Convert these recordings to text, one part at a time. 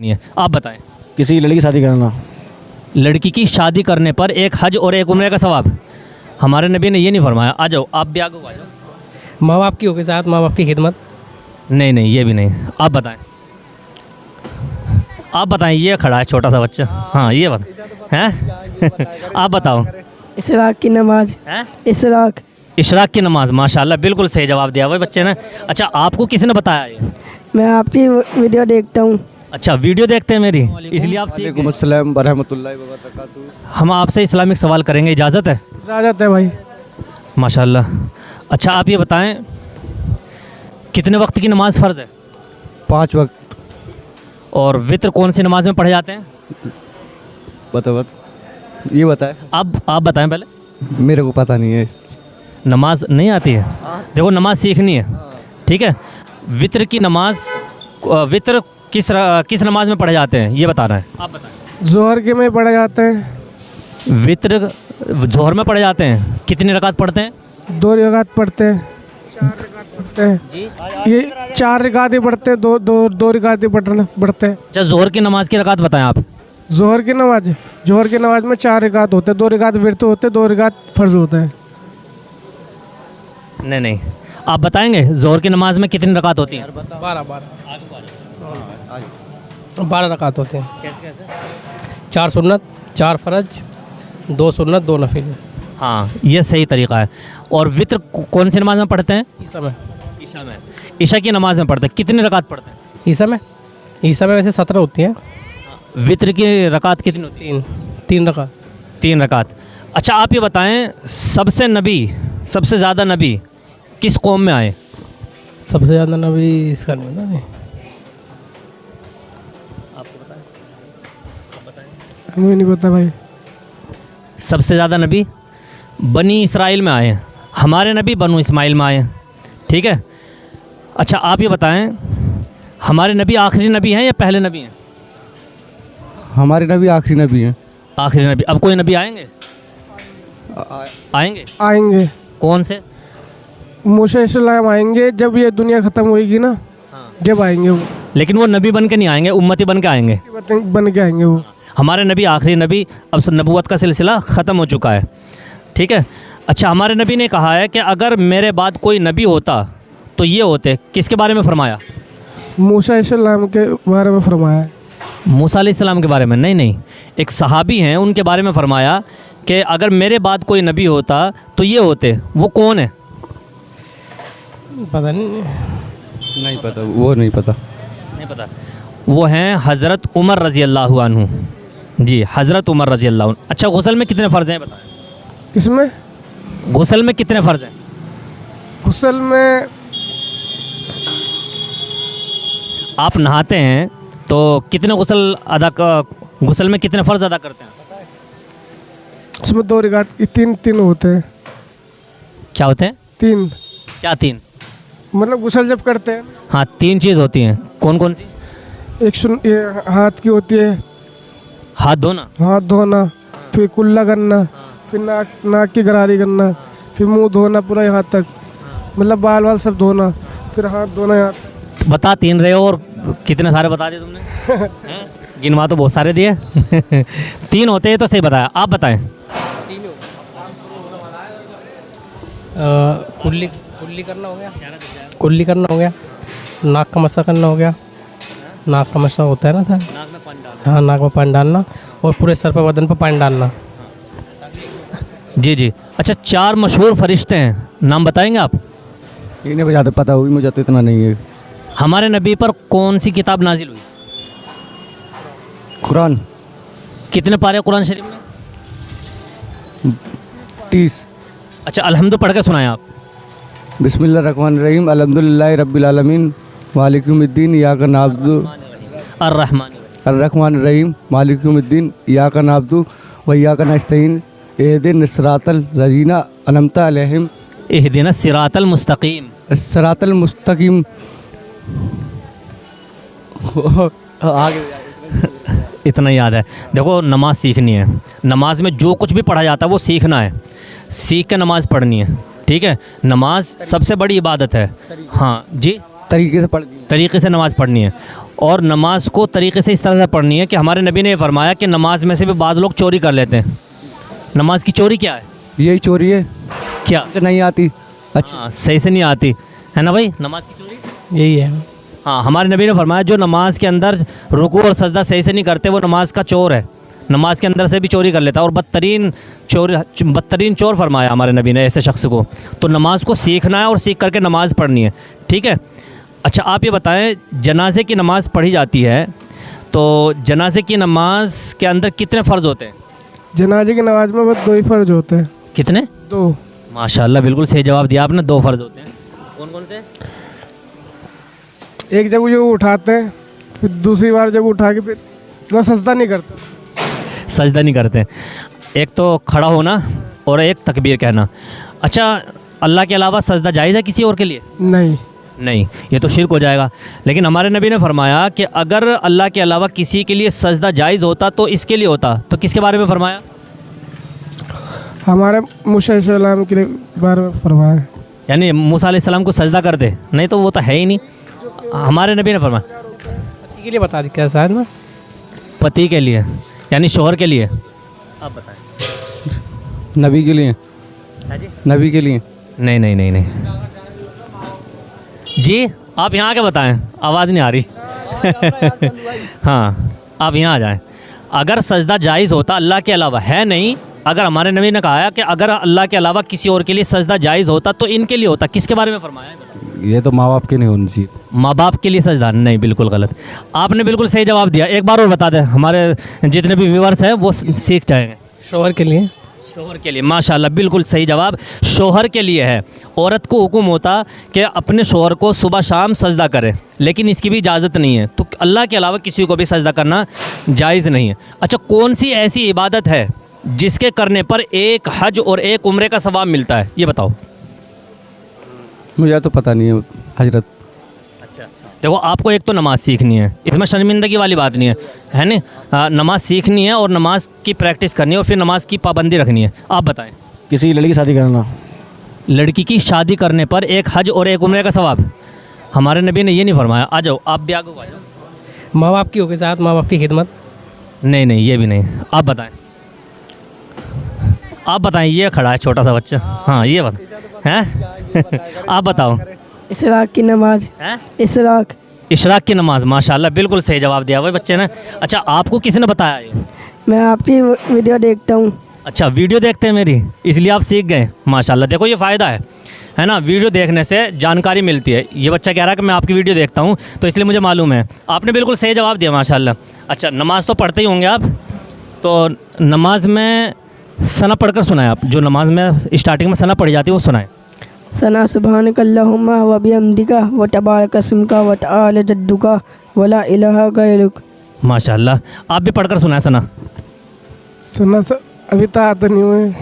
नहीं है। आप बताएं। किसी लड़की की शादी करना। लड़की की शादी करने पर एक हज और एक उम्रे का सवाब। हमारे नबी ने ये नहीं फरमाया। आ जाओ, आप भी आगे आ जाओ। माँ बाप की होगी साथ, माँ बाप की खिदमत। नहीं नहीं, ये भी नहीं। आप बताएं। आप बताएं, ये खड़ा है छोटा सा बच्चा। हाँ, ये बता हैं। आप बताओ। इशराक की नमाज। हैं? इशराक। इशराक की नमाज। माशाल्लाह, बिल्कुल सही जवाब दिया भाई बच्चे ने। अच्छा, आपको किसने बताया ये? मैं आपकी वीडियो देखता हूँ। अच्छा, वीडियो देखते हैं मेरी, इसलिए आप सीख गए। वालेकुम अस्सलाम वरहमतुल्लाहि वबरकातुहू। हम आपसे इस्लामिक सवाल करेंगे, इजाज़त है? इजाज़त है भाई। माशाल्लाह। अच्छा, आप ये बताएं, कितने वक्त की नमाज फ़र्ज़ है? 5 वक्त। और वित्र कौन सी नमाज में पढ़े जाते हैं? बता ये बताए। आप बताएं पहले। मेरे को पता नहीं है। नमाज नहीं आती है? देखो, नमाज सीखनी है, ठीक है। वित्र की नमाज, वित्र किस नमाज में पढ़े जाते हैं ये बताना है। आप बताएं। जोहर के में पढ़े जाते हैं। वित्र जोहर में पढ़े जाते हैं। कितनी रकात पढ़ते हैं? 2 रकात पढ़ते हैं। 4 रकात पढ़ते हैं जी। ये 4 रकात ही पढ़ते हैं। दो रकात ही पढ़ते हैं। अच्छा, जोहर की नमाज की रकात बताएं आप। जोहर की नमाज में 4 रकात होते हैं। 2 रकात विर्त होते हैं, 2 रकात फर्ज होते हैं। नहीं, आप बताएंगे जोहर की नमाज में कितनी रकात होती हैं? 12 रकात होते हैं। कैसे कैसे? 4 सुन्नत, 4 फर्ज, 2 सुन्नत, 2 नफिल। हाँ, ये सही तरीका है। और वित्र कौन सी नमाज में पढ़ते हैं? ईसा में। ईशा में। ईशा की नमाज में पढ़ते हैं। कितनी रकात पढ़ते हैं? ईसा में वैसे 17 होती हैं। वित्र की रकात कितनी होती है? 3 रकात। 3 रकात। अच्छा, आप ये बताएं, सबसे ज़्यादा नबी किस कौम में आए? सबसे ज़्यादा नबी इसका नहीं पता नहीं। आपको बताएं। हमें नहीं पता भाई। सबसे ज़्यादा नबी बनी इसराइल में आए हैं। हमारे नबी बनु इस्माइल में आए हैं, ठीक है। अच्छा, आप ये बताएं, हमारे नबी आखिरी नबी हैं या पहले नबी हैं? हमारे नबी आखिरी नबी हैं। आखिरी नबी। अब कोई नबी आएंगे? आएंगे। कौन से? मूसा इस्लाम आएंगे जब ये दुनिया ख़त्म होएगी ना। हाँ। जब आएंगे वो। लेकिन वो नबी बन के नहीं आएंगे, उम्मती बन के आएंगे। बन के आएंगे वो। हमारे नबी आखिरी नबी। अब नबूवत का सिलसिला ख़त्म हो चुका है, ठीक है। अच्छा, हमारे नबी ने कहा है कि अगर मेरे बाद कोई नबी होता तो ये होते। किसके बारे में फरमाया? मूसा इस्लाम के बारे में फरमाया है। मूसा अलैहिस्सलाम के बारे में? नहीं, एक सहाबी हैं, उनके बारे में फरमाया कि अगर मेरे बाद कोई नबी होता तो ये होते। वो कौन है? पता नहीं। नहीं पता, वो नहीं पता। नहीं पता। वो हैं हज़रत उमर रज़ी अल्लाह अन्हु। जी, हज़रत उमर रज़ी अल्लाह अन्हु। अच्छा, गुस्ल में कितने फ़र्ज़ हैं बताएं? किसमें? गुस्ल में कितने फ़र्ज़ हैं? गुस्ल में आप नहाते हैं तो कितने गुस्ल में कितने फ़र्ज़ अदा करते हैं? उसमें 2 रकात, 3 होते हैं। क्या होते हैं? 3। क्या 3? मतलब गुस्ल जब करते हैं। हाँ, 3 चीज़ होती हैं। कौन कौन सी? ये हाथ की होती है। हाथ धोना। हाथ धोना, फिर कुल्ला करना, फिर नाक की गरारी करना, फिर मुंह धोना पूरा यहाँ तक, मतलब बाल सब धोना, फिर हाथ धोना यहाँ तक। बता 3 रहे हो और कितने सारे बता दिए तुमने? हैं? गिनवा तो बहुत सारे दिए। 3 होते हैं तो सही बताया। आप बताएं। कुल्ली करना हो गया। कुल्ली करना हो गया। नाक का मसा करना हो गया। नाक का मसा होता है ना सर? नाक में पानी डालना। हाँ, नाक में पानी डालना और पूरे सर पर बदन पर पानी डालना। जी जी। अच्छा, 4 मशहूर फरिश्ते हैं, नाम बताएंगे आप? ये नहीं मुझे पता होगी, मुझे तो इतना नहीं है। हमारे नबी पर कौन सी किताब नाजिल हुई? कुरान। कितने पारे कुरान शरीफ में? 30। अच्छा, अल्हम्दु पढ़ के सुनाएं आप। बिस्मिल्लाहिर्रहमानिर्रहीम अल्हम्दुलिल्लाहि रब्बिल आलमीन मालिकुमिद्दीन इय्याका नअबुदु अर्रहमानिर्रहीम मालिकुमिद्दीन इय्याका नअबुदु व इय्याका नस्तईन इहदिनस सिरातल लज़ीना अनअमता अलैहिम इहदिनस सिरातल मुस्तकीम। सिरातल मुस्तकीम। आगे इतना याद है। देखो, नमाज सीखनी है। नमाज में जो कुछ भी पढ़ा जाता है वो सीखना है। सीख के नमाज पढ़नी है, ठीक है। नमाज सबसे बड़ी इबादत है। हाँ जी, तरीके से पढ़ तरीके से नमाज़ पढ़नी है। और नमाज को तरीके से इस तरह से पढ़नी है कि हमारे नबी ने फरमाया कि नमाज में से भी बाद लोग चोरी कर लेते हैं। नमाज की चोरी क्या है? यही चोरी है, क्या? तो नहीं आती। अच्छा, हाँ, सही से नहीं आती है ना भाई, नमाज की चोरी यही है। हाँ, हमारे नबी ने फरमाया जो नमाज के अंदर रुकू और सजदा सही से नहीं करते वो नमाज का चोर है, नमाज के अंदर से भी चोरी कर लेता है। और बदतरीन चोर फरमाया हमारे नबी ने ऐसे शख्स को। तो नमाज को सीखना है और सीख करके नमाज पढ़नी है, ठीक है। अच्छा, आप ये बताएं, जनाजे की नमाज़ पढ़ी जाती है तो जनाजे की नमाज के अंदर कितने फ़र्ज़ होते हैं? जनाजे की नमाज में बस 2 ही फ़र्ज होते हैं। कितने? 2। माशाल्लाह, बिल्कुल सही जवाब दिया आपने। 2 फ़र्ज़ होते हैं। कौन कौन से? एक जब वो उठाते हैं, फिर दूसरी बार जब उठा के फिर ना सजदा नहीं करते। सजदा नहीं करते। एक तो खड़ा होना और एक तकबीर कहना। अच्छा, अल्लाह के अलावा सजदा जायज़ है किसी और के लिए? नहीं। नहीं, ये तो शिर्क हो जाएगा। लेकिन हमारे नबी ने फरमाया कि अगर अल्लाह के अलावा किसी के लिए सजदा जायज़ होता तो इसके लिए होता। तो किसके बारे में फरमाया? हमारे मूसा अलैहिस्सलाम के बारे में फरमाया। यानी मूसा अलैहिस्सलाम को सजदा कर दे, नहीं तो वो तो है ही नहीं। हमारे नबी ने फरमाया पति के लिए बता दी क्या शायद ना, पति के लिए यानी शोहर के लिए। आप बताएं। नबी के लिए, नबी के लिए। नहीं नहीं नहीं नहीं जी, आप यहाँ आके बताएं, आवाज़ नहीं आ रही। हाँ, आप यहाँ आ जाएं। अगर सजदा जायज़ होता अल्लाह के अलावा, है नहीं, अगर हमारे नबी ने कहा है कि अगर अल्लाह के अलावा किसी और के लिए सजदा जायज़ होता तो इनके लिए होता, किसके बारे में फरमाया है? ये तो माँ बाप के नहीं होनी चाहिए। माँ बाप के लिए सजदा नहीं, बिल्कुल गलत। आपने बिल्कुल सही जवाब दिया। एक बार और बता दें, हमारे जितने भी व्यूअर्स हैं वो सीख जाएंगे। शोहर के लिए। शोहर के लिए, माशाल्लाह, बिल्कुल सही जवाब। शोहर के लिए है। औरत को हुक्म होता कि अपने शोहर को सुबह शाम सजदा करे, लेकिन इसकी भी इजाज़त नहीं है। तो अल्लाह के अलावा किसी को भी सजदा करना जायज़ नहीं है। अच्छा, कौन सी ऐसी इबादत है जिसके करने पर एक हज और एक उम्रे का सवाब मिलता है? ये बताओ। मुझे तो पता नहीं है हजरत। अच्छा, देखो, आपको एक तो नमाज़ सीखनी है, इसमें शर्मिंदगी वाली बात नहीं है ना। नमाज़ सीखनी है और नमाज की प्रैक्टिस करनी है और फिर नमाज की पाबंदी रखनी है। आप बताएं। किसी लड़की की शादी करना। लड़की की शादी करने पर एक हज और एक उम्रे का सवाब। हमारे नबी ने ये नहीं फरमाया। आ जाओ, आप भी आगे आ जाओ। माँ बाप की होगी साथ, माँ बाप की खिदमत। नहीं नहीं, ये भी नहीं। आप बताएं, आप बताएं। ये खड़ा है छोटा सा बच्चा। हाँ, ये बता हैं। आप बताओ। इशराक की नमाज। हैं? इशराक। इशराक की नमाज, माशाल्लाह, बिल्कुल सही जवाब दिया भाई बच्चे ने। अच्छा, आपको किसने बताया ये? मैं आपकी वीडियो देखता हूँ। अच्छा, वीडियो देखते हैं मेरी, इसलिए आप सीख गए। माशाल्लाह, देखो ये फ़ायदा है ना, वीडियो देखने से जानकारी मिलती है। ये बच्चा कह रहा है कि मैं आपकी वीडियो देखता हूँ तो इसलिए मुझे मालूम है। आपने बिल्कुल सही जवाब दिया, माशाल्लाह। अच्छा, नमाज़ तो पढ़ते ही होंगे आप, तो नमाज में सना पढ़कर सुनाए आप। जो नमाज में स्टार्टिंग में सना पढ़ी जाती है वो सुनाए। सना सुबहानक अल्लाहुम्मा व बिहम्दिका व तबारक अस्मुका व तआला जद्दुका वला इलाहा गैरुक। माशाल्लाह, आप भी पढ़कर सुनाए सना। सुना अभी तो आता नहीं हुए।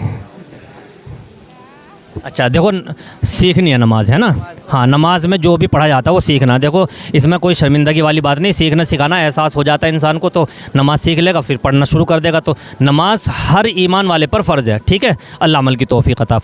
अच्छा, देखो, सीखनी है नमाज, है ना। हाँ, नमाज में जो भी पढ़ा जाता है वो सीखना। देखो, इसमें कोई शर्मिंदगी वाली बात नहीं। सीखना सिखाना एहसास हो जाता है इंसान को तो नमाज सीख लेगा, फिर पढ़ना शुरू कर देगा। तो नमाज हर ईमान वाले पर फ़र्ज़ है, ठीक है। अल्लाह अमल की तौफीक अता